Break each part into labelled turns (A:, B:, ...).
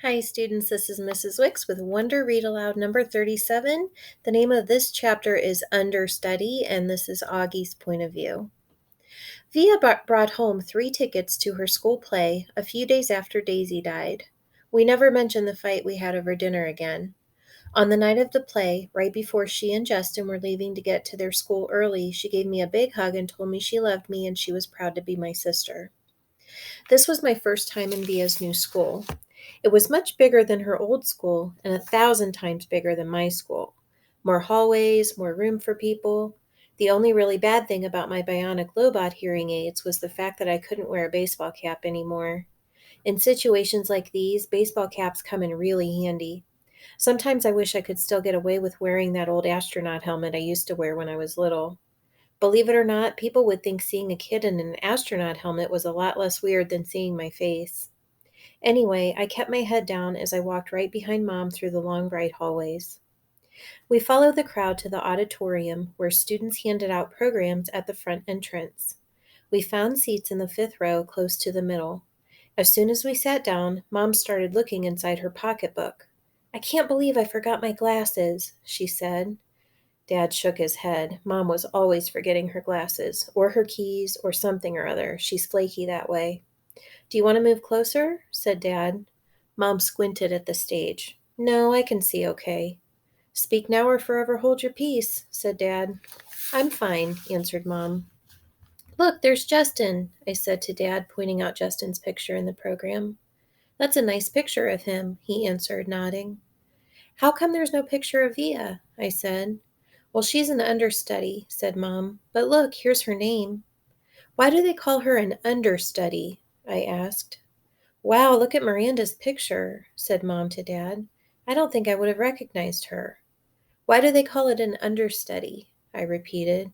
A: Hi, students. This is Mrs. Wicks with Wonder Read Aloud number 37. The name of this chapter is Understudy, and this is Augie's point of view. Via brought home 3 tickets to her school play a few days after Daisy died. We never mentioned the fight we had over dinner again. On the night of the play, right before she and Justin were leaving to get to their school early, she gave me a big hug and told me she loved me and she was proud to be my sister. This was my first time in Via's new school. It was much bigger than her old school and 1,000 times bigger than my school. More hallways, more room for people. The only really bad thing about my bionic Lobot hearing aids was the fact that I couldn't wear a baseball cap anymore. In situations like these, baseball caps come in really handy. Sometimes I wish I could still get away with wearing that old astronaut helmet I used to wear when I was little. Believe it or not, people would think seeing a kid in an astronaut helmet was a lot less weird than seeing my face. Anyway, I kept my head down as I walked right behind Mom through the long, bright hallways. We followed the crowd to the auditorium where students handed out programs at the front entrance. We found seats in the 5th row close to the middle. As soon as we sat down, Mom started looking inside her pocketbook. "I can't believe I forgot my glasses," she said. Dad shook his head. Mom was always forgetting her glasses, or her keys, or something or other. She's flaky that way. "Do you want to move closer?" said Dad. Mom squinted at the stage. "No, I can see okay." "Speak now or forever hold your peace," said Dad. "I'm fine," answered Mom. "Look, there's Justin," I said to Dad, pointing out Justin's picture in the program. "That's a nice picture of him," he answered, nodding. "How come there's no picture of Via?" I said. "Well, she's an understudy," said Mom. "But look, here's her name." "Why do they call her an understudy?" I asked. "Wow, look at Miranda's picture," said Mom to Dad. "I don't think I would have recognized her." "Why do they call it an understudy?" I repeated.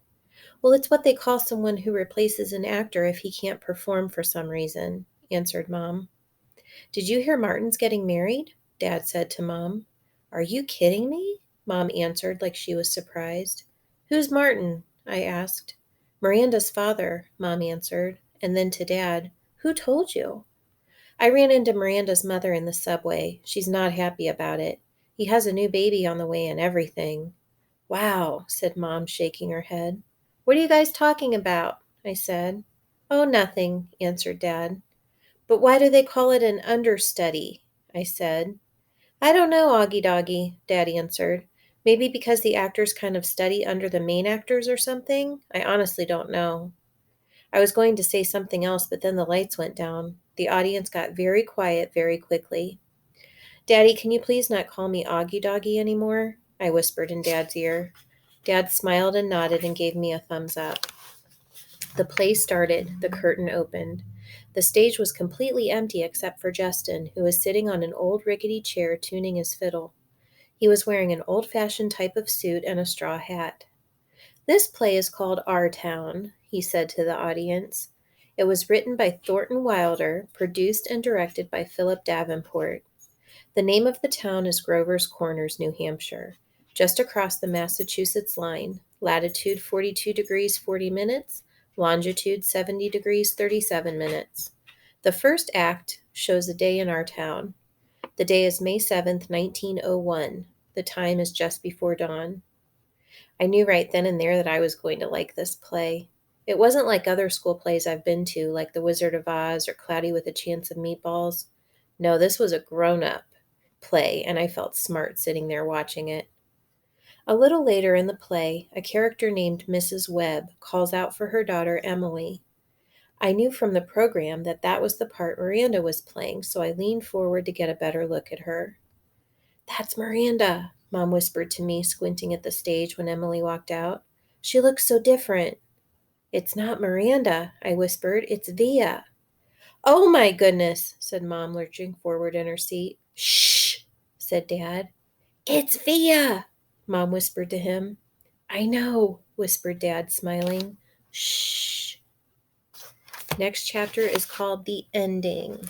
A: "Well, it's what they call someone who replaces an actor if he can't perform for some reason," answered Mom. "Did you hear Martin's getting married?" Dad said to Mom. "Are you kidding me?" Mom answered like she was surprised. "Who's Martin?" I asked. "Miranda's father," Mom answered, and then to Dad, "Who told you?" "I ran into Miranda's mother in the subway. She's not happy about it. He has a new baby on the way and everything." "Wow," said Mom, shaking her head. "What are you guys talking about?" I said. "Oh, nothing," answered Dad. "But why do they call it an understudy?" I said. "I don't know, Augie Doggy," Dad answered. "Maybe because the actors kind of study under the main actors or something? I honestly don't know." I was going to say something else, but then the lights went down. The audience got very quiet very quickly. "Daddy, can you please not call me Augie Doggy anymore?" I whispered in Dad's ear. Dad smiled and nodded and gave me a thumbs up. The play started. The curtain opened. The stage was completely empty except for Justin, who was sitting on an old rickety chair tuning his fiddle. He was wearing an old-fashioned type of suit and a straw hat. "This play is called Our Town," he said to the audience. "It was written by Thornton Wilder, produced and directed by Philip Davenport. The name of the town is Grover's Corners, New Hampshire, just across the Massachusetts line, latitude 42 degrees 40 minutes, longitude 70 degrees 37 minutes. The first act shows a day in our town. The day is May 7th, 1901. The time is just before dawn." I knew right then and there that I was going to like this play. It wasn't like other school plays I've been to, like The Wizard of Oz or Cloudy with a Chance of Meatballs. No, this was a grown-up play, and I felt smart sitting there watching it. A little later in the play, a character named Mrs. Webb calls out for her daughter Emily. I knew from the program that that was the part Miranda was playing, so I leaned forward to get a better look at her. "That's Miranda," Mom whispered to me, squinting at the stage when Emily walked out. "She looks so different." "It's not Miranda," I whispered. "It's Via." "Oh, my goodness," said Mom, lurching forward in her seat. "Shh," said Dad. "It's Via," Mom whispered to him. "I know," whispered Dad, smiling. "Shh." Next chapter is called The Ending.